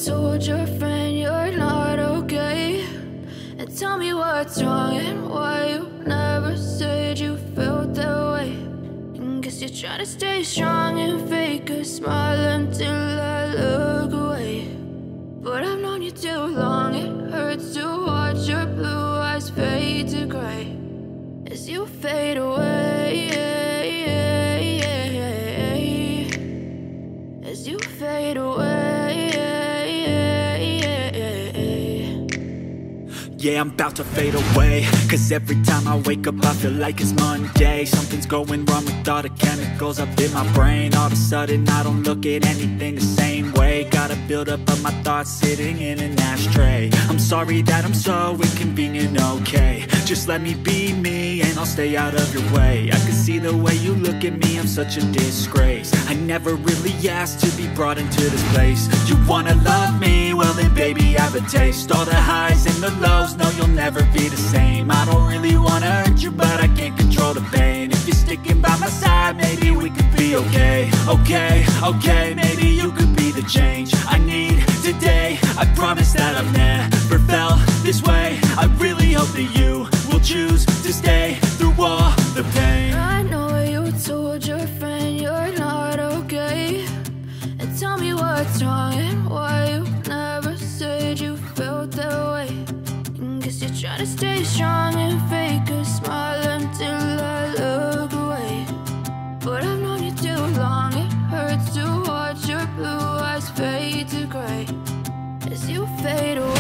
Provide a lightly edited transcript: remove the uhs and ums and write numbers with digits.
told your friend you're not okay? And tell me what's wrong and why you never said you felt that way. And guess you're trying to stay strong and fake a smile until I look away. But I've known you too long, it hurts to watch your blue eyes fade to gray as you fade away, as you fade away. Yeah, I'm about to fade away, cause every time I wake up I feel like it's Monday. Something's going wrong with all the chemicals up in my brain. All of a sudden I don't look at anything the same way. Got a buildup of my thoughts sitting in an ashtray. I'm sorry that I'm so inconvenient, okay? Just let me be me and I'll stay out of your way. I can see the way you look at me, I'm such a disgrace. I never really asked to be brought into this place. You wanna love me? Well then baby I have a taste. All the highs and the lows, no you'll never be the same. I don't really wanna hurt you but I can't control the pain. If you're sticking by my side maybe we could be okay. Okay, maybe you could be the change I need today. I promise that I've never felt this way. I really hope that you will choose to stay through all the pain. I know you told your friend you're not okay. And tell me what's wrong and why you never said you felt that way. And guess you're trying to stay strong and fake a smile until I look away. But I've known you too long, it hurts to watch your blue eyes fade to gray as you fade away.